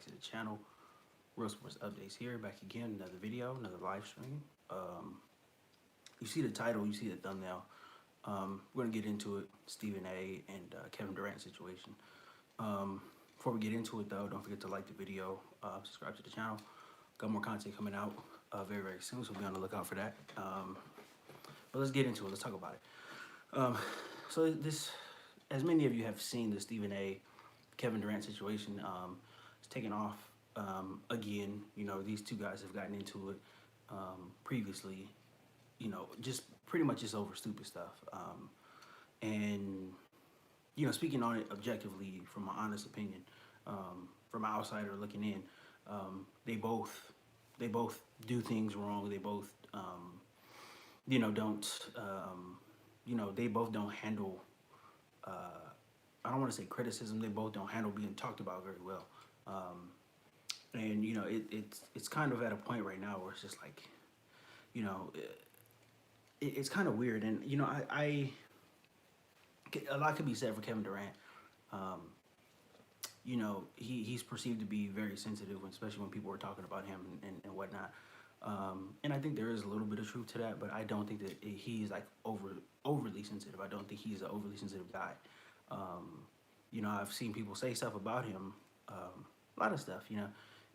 to the channel. Real Sports Updates here, back again, another video, another live stream. You see the title, you see the thumbnail. We're gonna get into it, Stephen A. and Kevin Durant situation. Before we get into it though, don't forget to like the video, subscribe to the channel. Got more content coming out very, very soon, so be on the lookout for that. But let's get into it, let's talk about it. So this, as many of you have seen, the Stephen A. Kevin Durant situation is taking off again. You know, these two guys have gotten into it previously, you know, just pretty much just over stupid stuff. And, you know, speaking on it objectively, from my honest opinion, from an outsider looking in, they both do things wrong. They both, you know, don't, you know, they both don't handle, I don't want to say criticism. They both don't handle being talked about very well. And, you know, it's kind of at a point right now where it's just like, you know, it's kind of weird. And, you know, a lot could be said for Kevin Durant. You know, he's perceived to be very sensitive, especially when people are talking about him and whatnot. And I think there is a little bit of truth to that, but I don't think that he's like overly sensitive. I don't think he's an overly sensitive guy. You know, I've seen people say stuff about him, a lot of stuff, you know,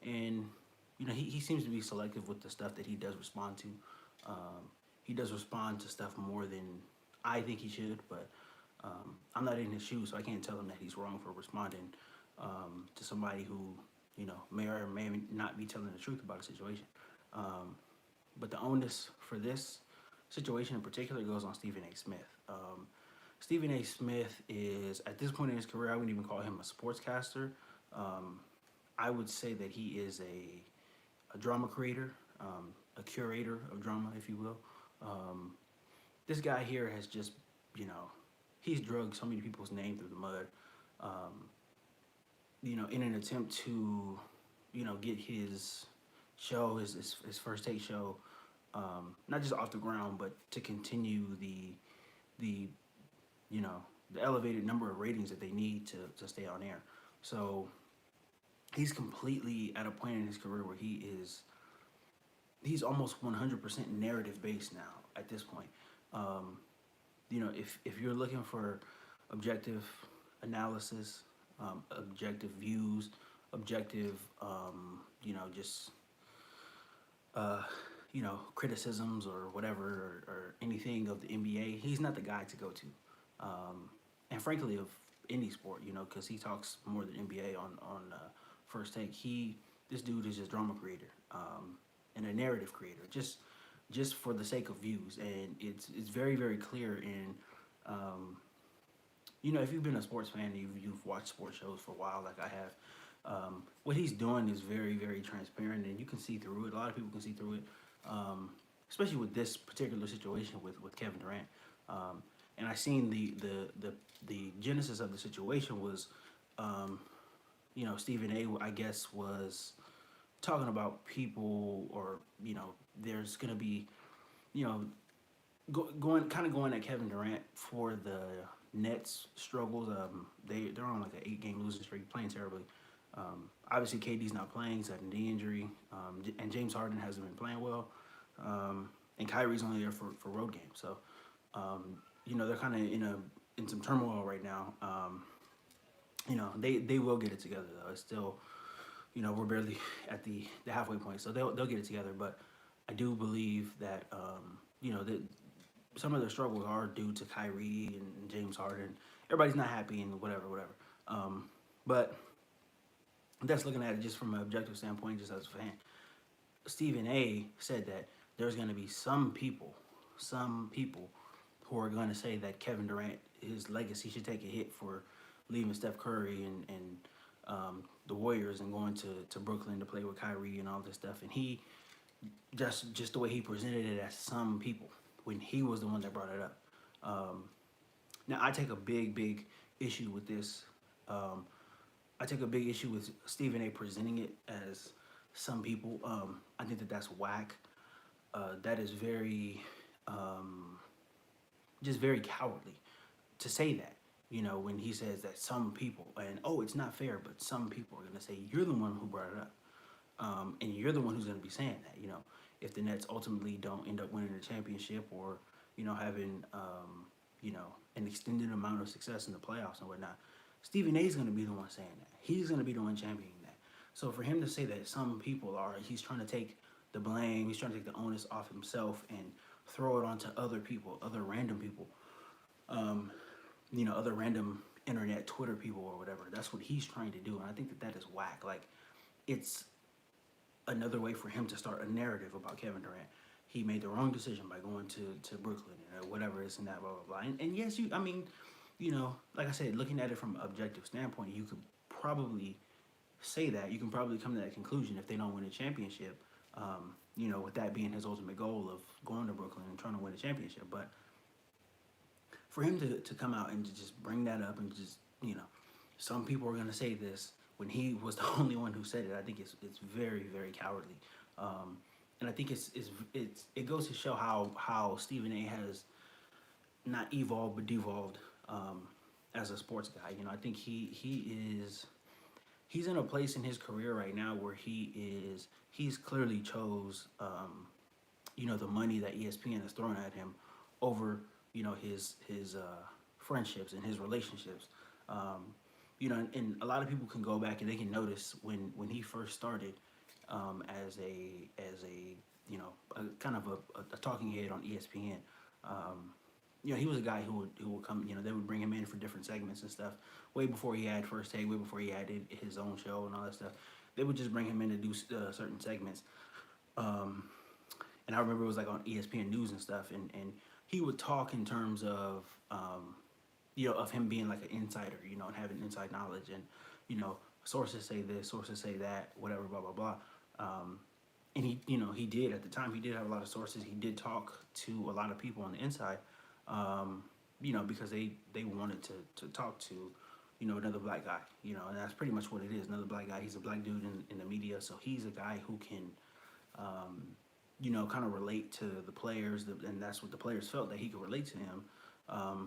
and, you know, he seems to be selective with the stuff that he does respond to. He does respond to stuff more than I think he should, but I'm not in his shoes, so I can't tell him that he's wrong for responding to somebody who, you know, may or may not be telling the truth about a situation. But the onus for this situation in particular goes on Stephen A. Smith. Stephen A. Smith is, at this point in his career, I wouldn't even call him a sportscaster. I would say that he is a drama creator, a curator of drama, if you will. This guy here has just, you know, he's drugged so many people's name through the mud, you know, in an attempt to, you know, get his show, his First Take show, not just off the ground, but to continue the you know, the elevated number of ratings that they need to stay on air. So he's completely at a point in his career where he's almost 100% narrative based now at this point. You know, if you're looking for objective analysis, objective views, objective, you know, just, you know, criticisms or whatever, or anything of the NBA, he's not the guy to go to. And frankly, of any sport, you know, because he talks more than NBA on First Take. This dude is just drama creator, and a narrative creator, just for the sake of views. And it's very, very clear in, you know, if you've been a sports fan, you've watched sports shows for a while, like I have. What he's doing is very, very transparent, and you can see through it. A lot of people can see through it, especially with this particular situation with Kevin Durant. And I seen the genesis of the situation was, you know, Stephen A. I guess was talking about people, or, you know, there's gonna be, you know, going at Kevin Durant for the Nets struggles. They're on like an 8-game losing streak, playing terribly. Obviously KD's not playing, he's had a knee injury, and James Harden hasn't been playing well, and Kyrie's only there for road games. So you know, they're kind of in some turmoil right now. You know, they will get it together though. It's still, you know, we're barely at the halfway point, so they'll get it together. But I do believe that, you know, that some of their struggles are due to Kyrie and James Harden. Everybody's not happy and whatever. But that's looking at it just from an objective standpoint, just as a fan. Stephen A. said that there's going to be some people who are going to say that Kevin Durant, his legacy should take a hit for leaving Steph Curry and the Warriors and going to Brooklyn to play with Kyrie and all this stuff. And he, just the way he presented it as some people, when he was the one that brought it up. Now, I take a big issue with this. I take a big issue with Stephen A. presenting it as some people. I think that that's whack. That is very, just very cowardly to say that. when he says that some people, and oh, it's not fair, but some people are going to say you're the one who brought it up, and you're the one who's going to be saying that. If the Nets ultimately don't end up winning the championship, or having an extended amount of success in the playoffs and whatnot, Stephen A is going to be the one saying that. He's going to be the one championing that. So for him to say that some people are, he's trying to take the blame, he's trying to take the onus off himself and throw it onto other people, other random people, um, other random internet Twitter people or whatever. That's what he's trying to do, and I think that is whack. Like, it's another way for him to start a narrative about Kevin Durant. He made the wrong decision by going to Brooklyn, or whatever this and that, blah blah blah. And yes, like I said, looking at it from an objective standpoint, you could probably say that. You can probably come to that conclusion if they don't win a championship. With that being his ultimate goal of going to Brooklyn and trying to win a championship. But for him to come out and to just bring that up, and just, some people are going to say this when he was the only one who said it, I think it's very, very cowardly. And I think it goes to show how Stephen A has not evolved but devolved, as a sports guy. I think he's in a place in his career right now where he's clearly chose, the money that ESPN is throwing at him over, his friendships and his relationships. And a lot of people can go back and they can notice when he first started, as a kind of a talking head on ESPN. He was a guy who would come. They would bring him in for different segments and stuff. Way before he had First Take, way before he had his own show and all that stuff, they would just bring him in to do certain segments. And I remember it was like on ESPN News and stuff, and he would talk in terms of, of him being like an insider, and having inside knowledge, and sources say this, sources say that, whatever, blah blah blah. And he did at the time. He did have a lot of sources. He did talk to a lot of people on the inside, because they wanted to talk to, another black guy, and that's pretty much what it is. Another black guy. He's a black dude in the media, so he's a guy who can, kind of relate to the players, and that's what the players felt, that he could relate to him.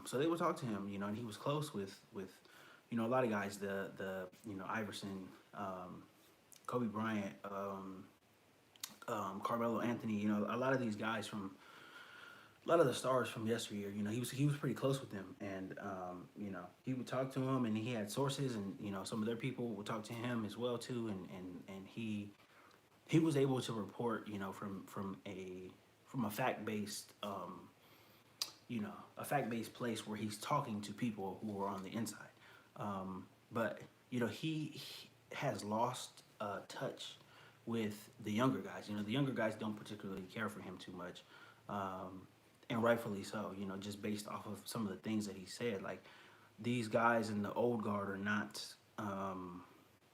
So they would talk to him, and he was close with a lot of guys, the Iverson, Kobe Bryant, Carmelo Anthony, a lot of these guys a lot of the stars from yesteryear, he was pretty close with them, and he would talk to them, and he had sources, and some of their people would talk to him as well too, and he was able to report, from a fact-based, a fact-based place where he's talking to people who are on the inside. But he has lost touch with the younger guys. The younger guys don't particularly care for him too much, and rightfully so. Just based off of some of the things that he said, like, these guys in the old guard are not,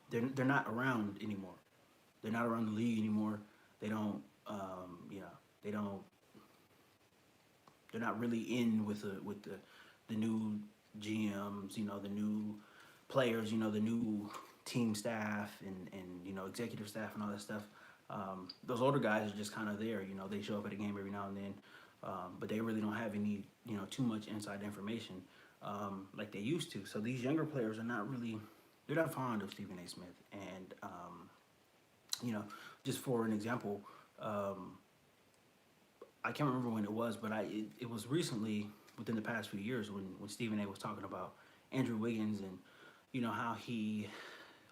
they're not around anymore. They're not around the league anymore. They don't, they don't. They're not really in with the new GMs, the new players, the new team staff, and executive staff and all that stuff. Those older guys are just kind of there. They show up at a game every now and then, but they really don't have any, too much inside information, like they used to. So these younger players are not really, they're not fond of Stephen A. Smith. And just for an example, I can't remember when it was, but it was recently, within the past few years, when Stephen A. was talking about Andrew Wiggins, and how he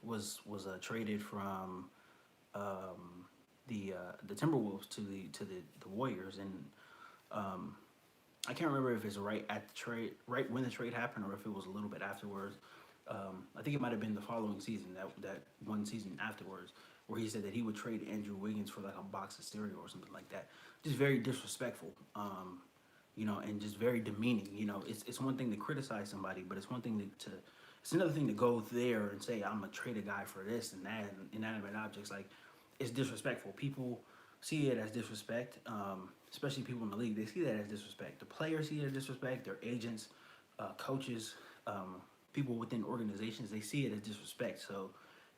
was traded from the Timberwolves to the Warriors, and I can't remember if it's right when the trade happened, or if it was a little bit afterwards. I think it might have been the following season, that one season afterwards, where he said that he would trade Andrew Wiggins for like a box of cereal or something like that. Just very disrespectful, and just very demeaning. It's one thing to criticize somebody, but it's one thing it's another thing to go there and say, I'm gonna trade a guy for this and that, and inanimate objects. Like, it's disrespectful. People see it as disrespect, especially people in the league. They see that as disrespect. The players see it as disrespect. Their agents, coaches, people within organizations, they see it as disrespect. So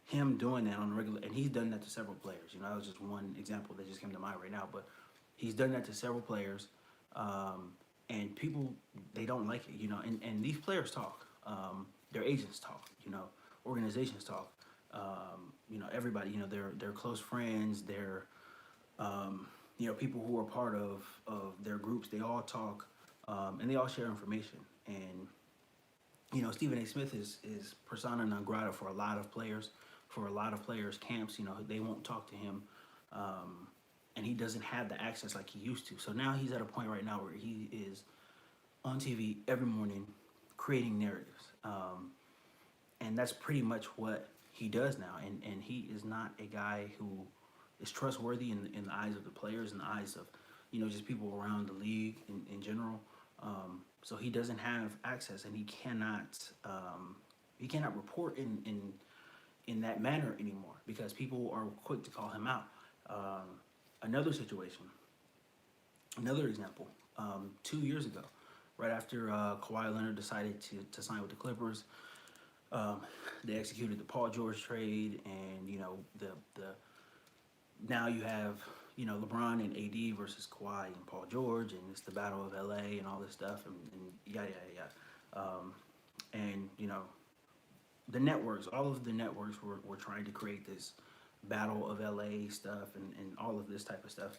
him doing that on a regular, and he's done that to several players. That was just one example that just came to mind right now, but he's done that to several players, and people, they don't like it. And these players talk. Their agents talk. Organizations talk. Everybody. Their close friends. Their people who are part of their groups. They all talk, and they all share information. And Stephen A. Smith is persona non grata for a lot of players. For a lot of players' camps, they won't talk to him, and he doesn't have the access like he used to. So now he's at a point right now where he is on TV every morning, creating narratives, and that's pretty much what he does now. And he is not a guy who is trustworthy in the eyes of the players, in the eyes of just people around the league in general. So he doesn't have access, and he cannot report in that manner anymore because people are quick to call him out. Another situation, another example. 2 years ago, right after Kawhi Leonard decided to sign with the Clippers, they executed the Paul George trade, and the now you have LeBron and AD versus Kawhi and Paul George, and it's the Battle of LA and all this stuff, and yada yada yada. And the networks, all of the networks were trying to create this Battle of LA stuff and all of this type of stuff,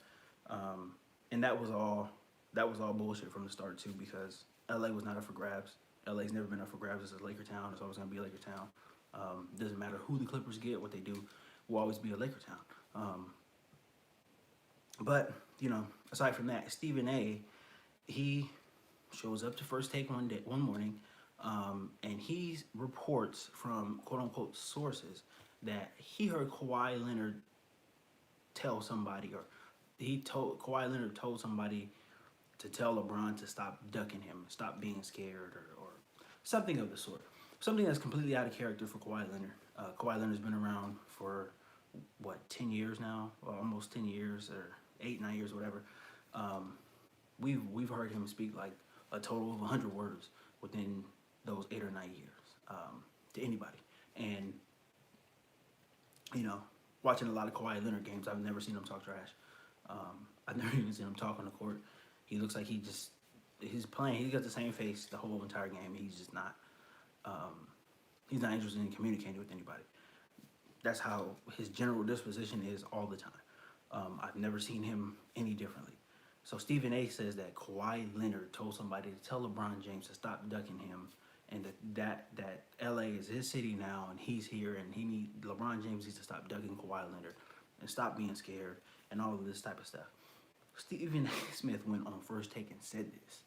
and that was all bullshit from the start too, because LA was not up for grabs. LA's never been up for grabs. It's a Laker town. It's always gonna be a Laker town. Doesn't matter who the Clippers get, what they do, will always be a Laker town. But aside from that, Stephen A. he shows up to First Take one morning, and he reports from quote unquote sources that he heard Kawhi Leonard tell somebody, or Kawhi Leonard told somebody to tell LeBron to stop ducking him, stop being scared, or something of the sort. Something that's completely out of character for Kawhi Leonard. Kawhi Leonard's been around for what, 10 years now, well, almost 10 years, or 8, 9 years, whatever. We've heard him speak like a total of 100 words within those 8 or 9 years, to anybody. And watching a lot of Kawhi Leonard games, I've never seen him talk trash. I've never even seen him talk on the court. He looks like he's playing. He's got the same face the whole entire game. He's just not. He's not interested in communicating with anybody. That's how his general disposition is all the time. I've never seen him any differently. So Stephen A. says that Kawhi Leonard told somebody to tell LeBron James to stop ducking him, and that LA is his city now, and he's here, and LeBron James needs to stop ducking Kawhi Leonard and stop being scared and all of this type of stuff. Stephen A. Smith went on First Take and said this,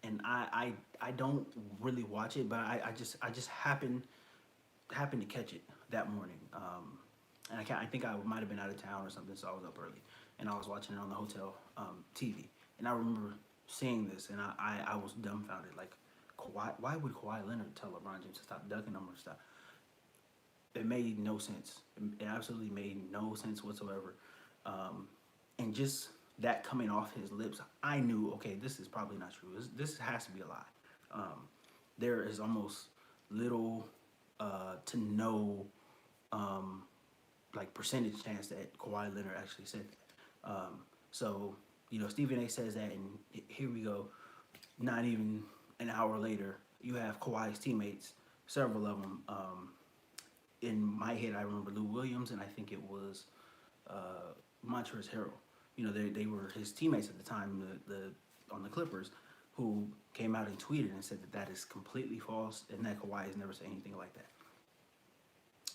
and I don't really watch it, but I just happened to catch it that morning, and I think I might have been out of town or something, so I was up early, and I was watching it on the hotel TV, and I remember seeing this, and I was dumbfounded, like, why would Kawhi Leonard tell LeBron James to stop ducking him or stuff? It made no sense. It absolutely made no sense whatsoever. And just that coming off his lips, I knew, okay, this is probably not true. This has to be a lie. There is almost little to no like percentage chance that Kawhi Leonard actually said that. So Stephen A. says that, and here we go. Not even an hour later, you have Kawhi's teammates, several of them. In my head, I remember Lou Williams, and I think it was Montrezl Harrell. They were his teammates at the time, on the Clippers, who came out and tweeted and said that is completely false, and that Kawhi has never said anything like that.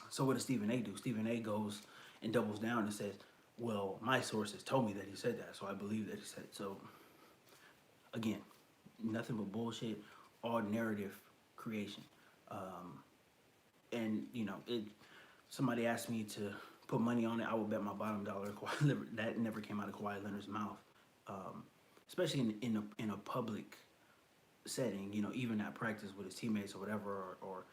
So what does Stephen A. do? Stephen A. goes and doubles down and says, well, my sources told me that he said that, so I believe that he said it. So, again, nothing but bullshit, all narrative creation. And, somebody asked me to put money on it, I would bet my bottom dollar that never came out of Kawhi Leonard's mouth. Especially in a public setting, even at practice with his teammates or whatever, or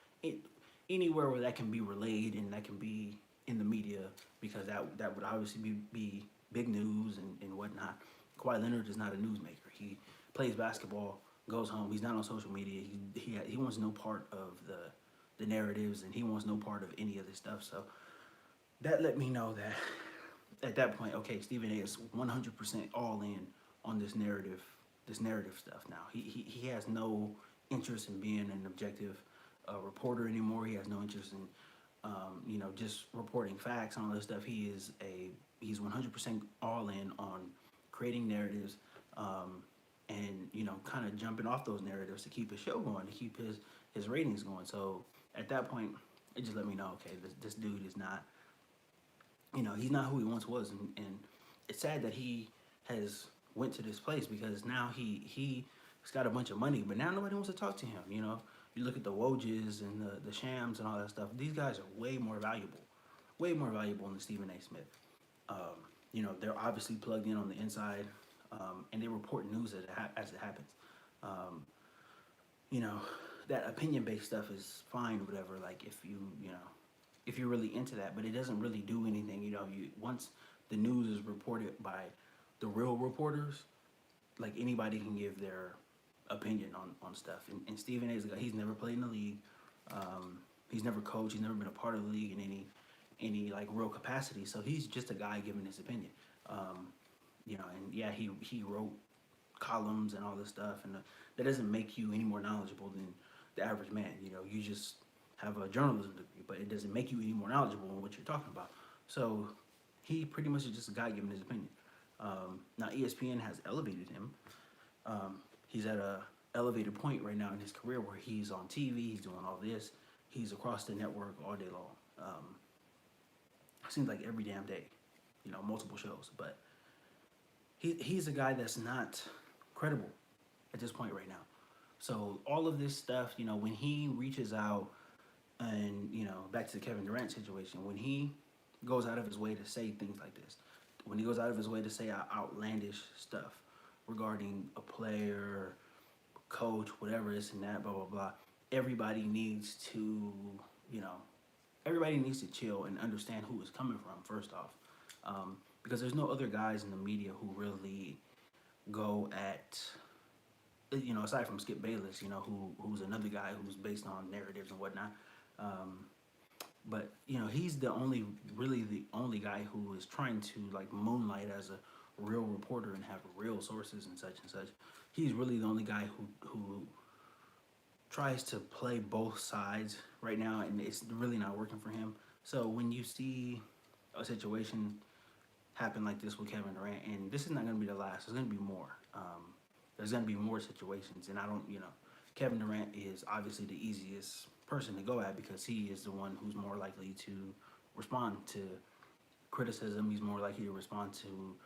anywhere where that can be relayed and that can be in the media, because that would obviously be big news and whatnot. Kawhi Leonard is not a newsmaker. He plays basketball, goes home. He's not on social media. He wants no part of the narratives, and he wants no part of any of this stuff. So that let me know that at that point, okay, Stephen A. is 100% all in on this narrative stuff now. He has no interest in being an objective reporter anymore. He has no interest in just reporting facts and all this stuff. He's 100% all in on creating narratives, and kind of jumping off those narratives to keep his show going, to keep his ratings going. So at that point, it just let me know, okay, this dude is not, he's not who he once was, and it's sad that he has went to this place because now he's got a bunch of money, but now nobody wants to talk to him. You look at the Wojs and the Shams and all that stuff. These guys are way more valuable than Stephen A. Smith. They're obviously plugged in on the inside, and they report news as it happens. Um, you know, that opinion based stuff is fine, whatever. Like if you're really into that, but it doesn't really do anything. Once the news is reported by the real reporters, like anybody can give their opinion on stuff. And Stephen A. is a guy, he's never played in the league. He's never coached. He's never been a part of the league in any like real capacity. So he's just a guy giving his opinion. And yeah, he wrote columns and all this stuff, and that doesn't make you any more knowledgeable than the average man. You just have a journalism degree, but it doesn't make you any more knowledgeable in what you're talking about. So he pretty much is just a guy giving his opinion. Now ESPN has elevated him. He's at a elevated point right now in his career where he's on TV, he's doing all this, he's across the network all day long. Seems like every damn day, multiple shows. But he's a guy that's not credible at this point right now. So all of this stuff, when he reaches out and, back to the Kevin Durant situation, when he goes out of his way to say things like this, when he goes out of his way to say outlandish stuff regarding a player, coach, whatever, this and that, blah, blah, blah, everybody needs to, everybody needs to chill and understand who it's coming from, first off. Because there's no other guys in the media who really go at, aside from Skip Bayless, who's another guy who's based on narratives and whatnot. But he's really the only guy who is trying to like moonlight as a real reporter and have real sources and such and such. He's really the only guy who tries to play both sides right now, and it's really not working for him. So when you see a situation happen like this with Kevin Durant, and this is not going to be the last, there's going to be more. There's going to be more situations, and Kevin Durant is obviously the easiest person to go at because he is the one who's more likely to respond to criticism. He's more likely to respond to,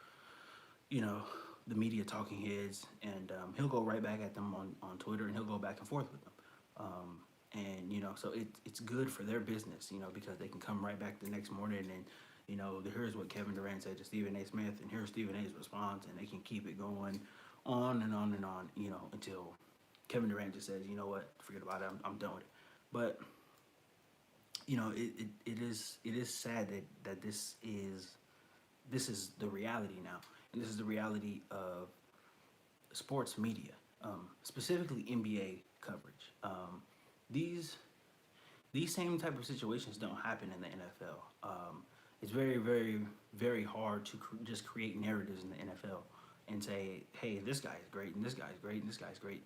the media talking heads, and he'll go right back at them on Twitter, and he'll go back and forth with them. So it's good for their business, because they can come right back the next morning and, here's what Kevin Durant said to Stephen A. Smith, and here's Stephen A.'s response, and they can keep it going on and on and on, until Kevin Durant just says, you know what, forget about it, I'm done with it. But, it is sad that this is the reality now, and this is the reality of sports media, specifically NBA coverage. These same type of situations don't happen in the NFL. It's very, very, very hard to just create narratives in the NFL and say, hey, this guy is great, and this guy's great, and this guy's great.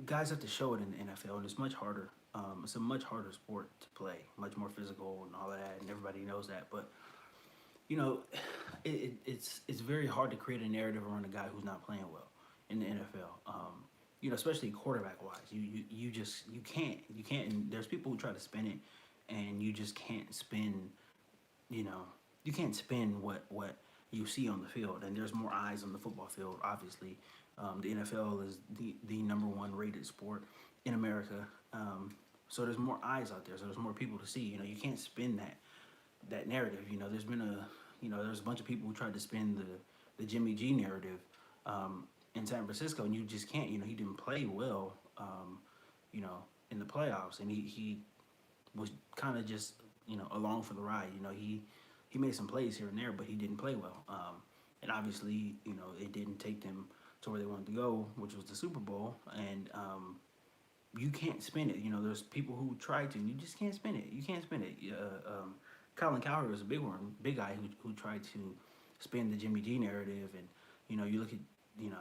Guys have to show it in the NFL, and it's much harder. It's a much harder sport to play, much more physical and all of that, and everybody knows that. But it's very hard to create a narrative around a guy who's not playing well in the NFL. Especially quarterback wise, you can't. And there's people who try to spin it, and you just can't spin. You can't spin what you see on the field, and there's more eyes on the football field. Obviously, the NFL is the number one rated sport in America. So there's more eyes out there. So there's more people to see. You can't spin that narrative. There's been there's a bunch of people who tried to spin the Jimmy G narrative in San Francisco, and you just can't. He didn't play well. In the playoffs, and he was kind of just along for the ride. He made some plays here and there, but he didn't play well. And obviously, it didn't take them to where they wanted to go, which was the Super Bowl. And you can't spin it. There's people who try to, and you just can't spin it. You can't spin it. Colin Cowherd was a big guy who tried to spin the Jimmy G narrative, and you look at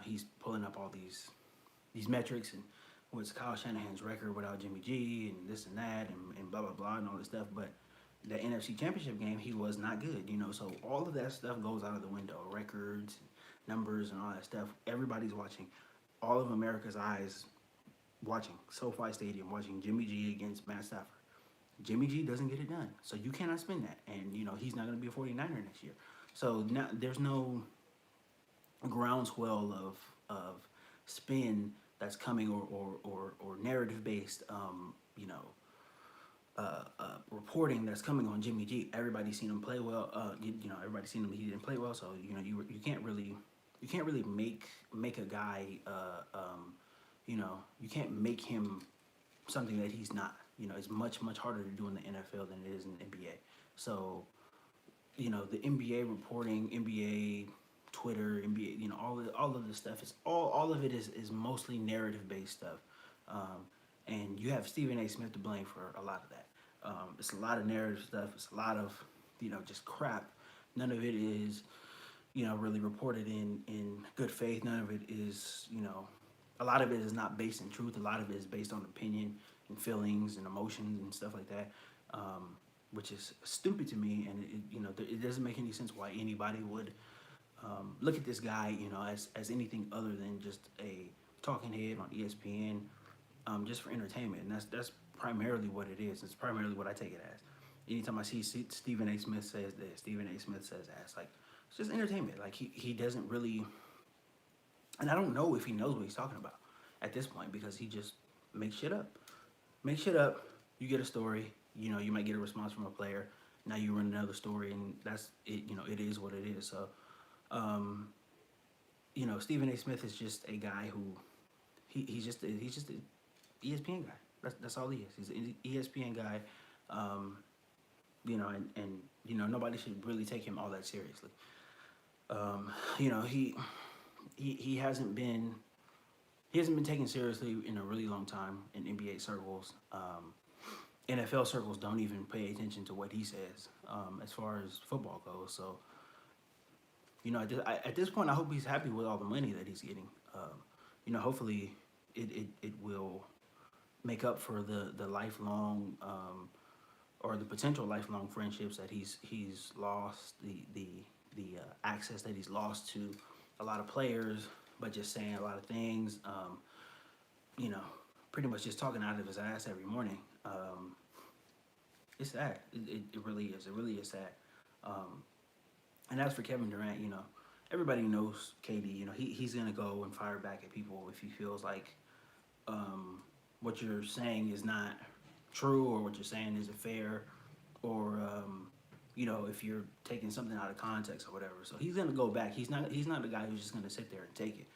he's pulling up all these metrics and what's Kyle Shanahan's record without Jimmy G and this and that and blah blah blah and all this stuff. But the NFC Championship game, he was not good. So all of that stuff goes out of the window. Records, numbers, and all that stuff. Everybody's watching. All of America's eyes watching SoFi Stadium, watching Jimmy G against Matt Stafford. Jimmy G doesn't get it done, so you cannot spend that. And he's not going to be a 49er next year. So now there's no groundswell of spin that's coming or narrative based reporting that's coming on Jimmy G. Everybody's seen him play well. Everybody's seen him. He didn't play well, so you can't really make a guy. You can't make him something that he's not. It's much harder to do in the NFL than it is in the NBA. So the NBA reporting, NBA Twitter, NBA, all of this stuff is all of it is mostly narrative based stuff, and you have Stephen A. Smith to blame for a lot of that. It's a lot of narrative stuff. It's a lot of just crap. None of it is really reported in good faith. None of it is a lot of it is not based in truth. A lot of it is based on opinion and feelings and emotions and stuff like that, which is stupid to me. And it doesn't make any sense why anybody would look at this guy, as anything other than just a talking head on ESPN, just for entertainment. And that's primarily what it is. It's primarily what I take it as. Anytime I see Stephen A. Smith says this, Stephen A. Smith says that, it's like, it's just entertainment. Like he doesn't really, and I don't know if he knows what he's talking about at this point, because he just makes shit up. Make shit up. You get a story. You might get a response from a player. Now you run another story, and that's it. It is what it is. So, Stephen A. Smith is just a guy who he's just an ESPN guy. That's all he is. He's an ESPN guy. Nobody should really take him all that seriously. He hasn't been taken seriously in a really long time in NBA circles. NFL circles don't even pay attention to what he says as far as football goes. So, at this point, I hope he's happy with all the money that he's getting. Hopefully it will make up for the lifelong or the potential lifelong friendships that he's lost, the access that he's lost to a lot of players, but just saying a lot of things, pretty much just talking out of his ass every morning. It's sad. It really is. It really is sad. And as for Kevin Durant, everybody knows KD. He's gonna go and fire back at people if he feels like what you're saying is not true, or what you're saying isn't fair, or if you're taking something out of context or whatever. So he's gonna go back. He's not the guy who's just gonna sit there and take it.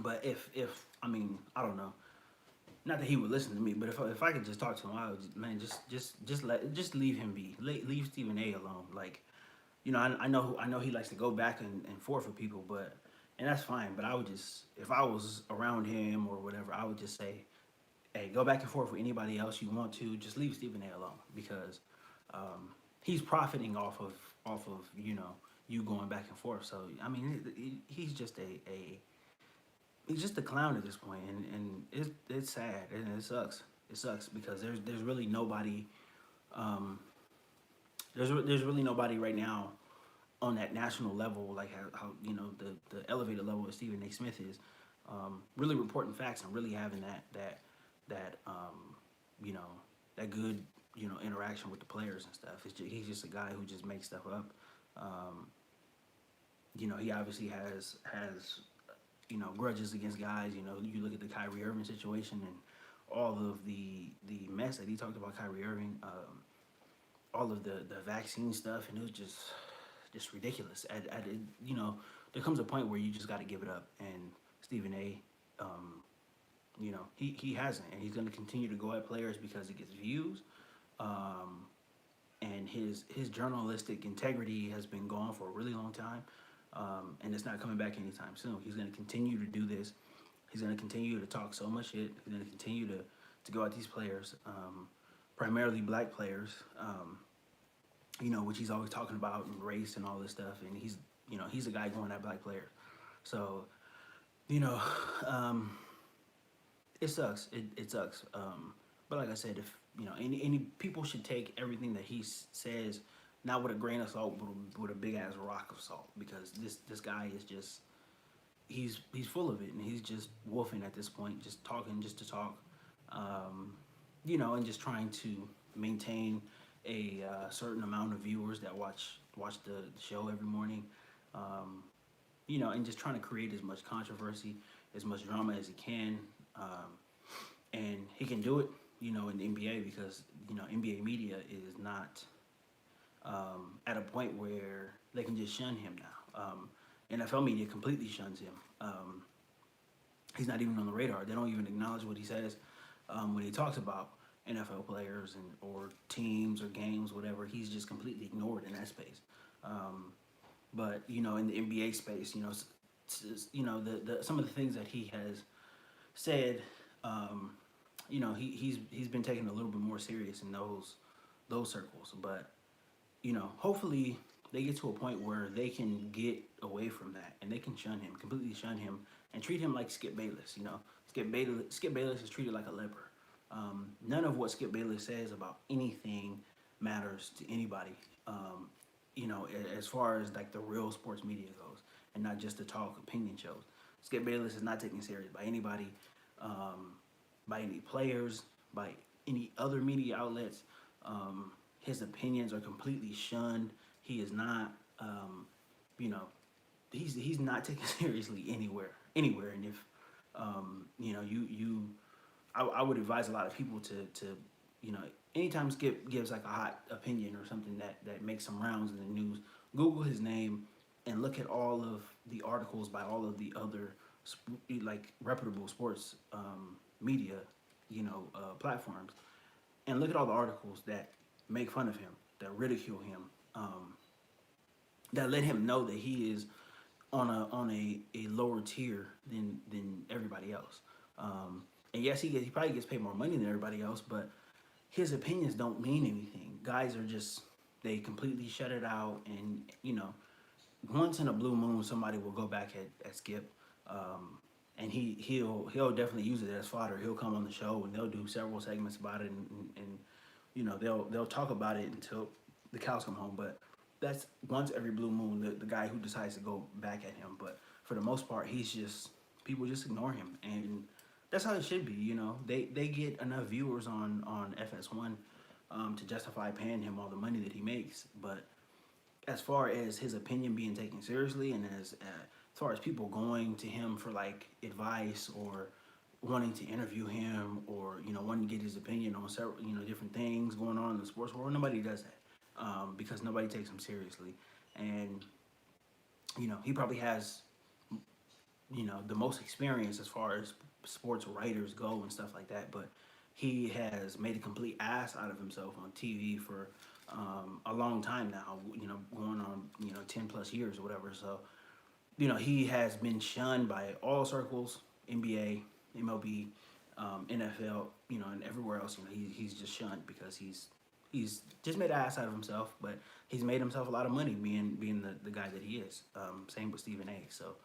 But if I mean, I don't know. Not that he would listen to me, but if I could just talk to him, I would, just leave him be. Leave Stephen A. alone. Like, I know he likes to go back and forth with people, and that's fine. But I would just, if I was around him or whatever, I would just say, hey, go back and forth with anybody else you want to. Just leave Stephen A. alone, because he's profiting off of you going back and forth. So I mean, he's just he's just a clown at this point, and it's sad, and it sucks. It sucks because there's really nobody. There's really nobody right now on that national level, like how the elevated level that Stephen A. Smith is, really reporting facts and really having that that good interaction with the players and stuff. He's just a guy who just makes stuff up. He obviously has grudges against guys. You look at the Kyrie Irving situation and all of the mess that he talked about Kyrie Irving, all of the vaccine stuff, and it was just ridiculous. There comes a point where you just got to give it up, and Stephen A. He hasn't, and he's going to continue to go at players because it gets views, and his journalistic integrity has been gone for a really long time. And it's not coming back anytime soon. He's going to continue to do this. He's going to continue to talk so much shit. He's going to continue to go at these players, primarily black players, which he's always talking about, and race and all this stuff. And he's a guy going at black players. So you know, um, it sucks. It sucks. But like I said, if any people should take everything that he says not with a grain of salt, but with a big ass rock of salt, because this guy is just he's full of it, and he's just wolfing at this point, just talking just to talk, um, and just trying to maintain a certain amount of viewers that watch the show every morning, um, and just trying to create as much controversy, as much drama as he can, and he can do it, in the NBA because NBA media is not at a point where they can just shun him now. NFL media completely shuns him. He's not even on the radar. They don't even acknowledge what he says when he talks about NFL players and or teams or games, whatever. He's just completely ignored in that space. But in the NBA space, the some of the things that he has said, he's been taken a little bit more serious in those circles. But hopefully they get to a point where they can get away from that and they can completely shun him, and treat him like Skip Bayless. Skip Bayless is treated like a leper. None of what Skip Bayless says about anything matters to anybody. As far as like the real sports media goes, and not just the talk opinion shows. Skip Bayless is not taken serious by anybody, by any players, by any other media outlets. His opinions are completely shunned. He is not, you know, he's not taken seriously anywhere. And if, I would advise a lot of people to, anytime Skip gives like a hot opinion or something that makes some rounds in the news, Google his name and look at all of the articles by all of the other like reputable sports media, platforms, and look at all the articles that make fun of him, that ridicule him, that let him know that he is on a lower tier than everybody else. And yes, he probably gets paid more money than everybody else, but his opinions don't mean anything. Guys are just they completely shut it out, and once in a blue moon, somebody will go back at Skip, and he'll definitely use it as fodder. He'll come on the show and they'll do several segments about it, and they'll talk about it until the cows come home. But that's once every blue moon, the guy who decides to go back at him. But for the most part, people just ignore him, and that's how it should be. They get enough viewers on FS1 to justify paying him all the money that he makes. But as far as his opinion being taken seriously, and as far as people going to him for like advice or wanting to interview him, or wanting to get his opinion on several different things going on in the sports world, nobody does that, because nobody takes him seriously. And he probably has the most experience as far as sports writers go and stuff like that, but he has made a complete ass out of himself on TV for a long time now, going on 10 plus years or whatever. So he has been shunned by all circles, NBA, MLB, NFL, and everywhere else. He's just shunned because he's just made an ass out of himself, but he's made himself a lot of money being the guy that he is. Same with Stephen A. So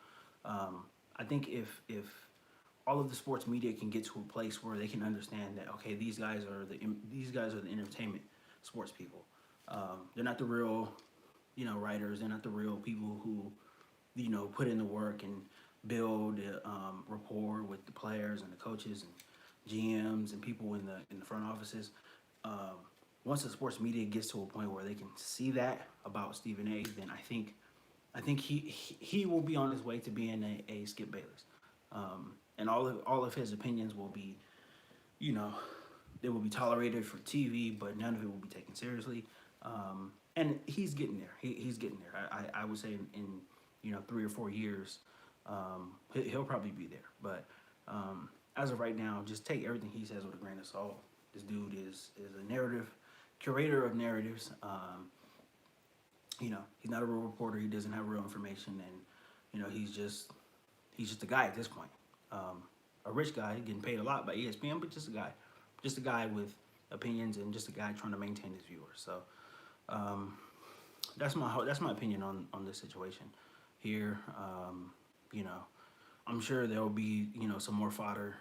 I think if all of the sports media can get to a place where they can understand that, okay, these guys are the entertainment sports people. They're not the real writers. They're not the real people who put in the work and build rapport with the players and the coaches and GMs and people in the front offices. Once the sports media gets to a point where they can see that about Stephen A., then I think he will be on his way to being a Skip Bayless, and all of his opinions will be, they will be tolerated for TV, but none of it will be taken seriously. And he's getting there. He's getting there. I would say in 3 or 4 years, he'll probably be there. But as of right now, just take everything he says with a grain of salt. This dude is a narrative curator of narratives. He's not a real reporter. He doesn't have real information, and he's just a guy at this point. A rich guy getting paid a lot by ESPN, but just a guy with opinions, and just a guy trying to maintain his viewers. So that's my opinion on this situation. here. You know, I'm sure there will be, some more fodder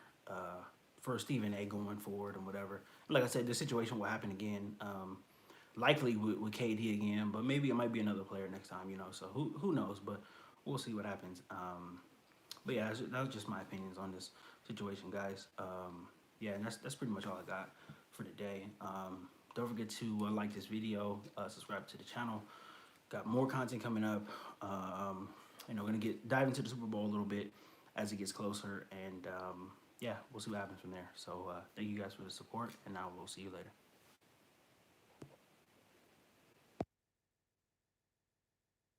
for Stephen A going forward and whatever. Like I said, the situation will happen again. Likely with KD again, but maybe it might be another player next time. So who knows? But we'll see what happens. But yeah, that was just my opinions on this situation, guys. Yeah, and that's pretty much all I got for today. Don't forget to like this video, subscribe to the channel. Got more content coming up. We're gonna dive into the Super Bowl a little bit as it gets closer, and yeah, we'll see what happens from there. So thank you guys for the support, and I will see you later.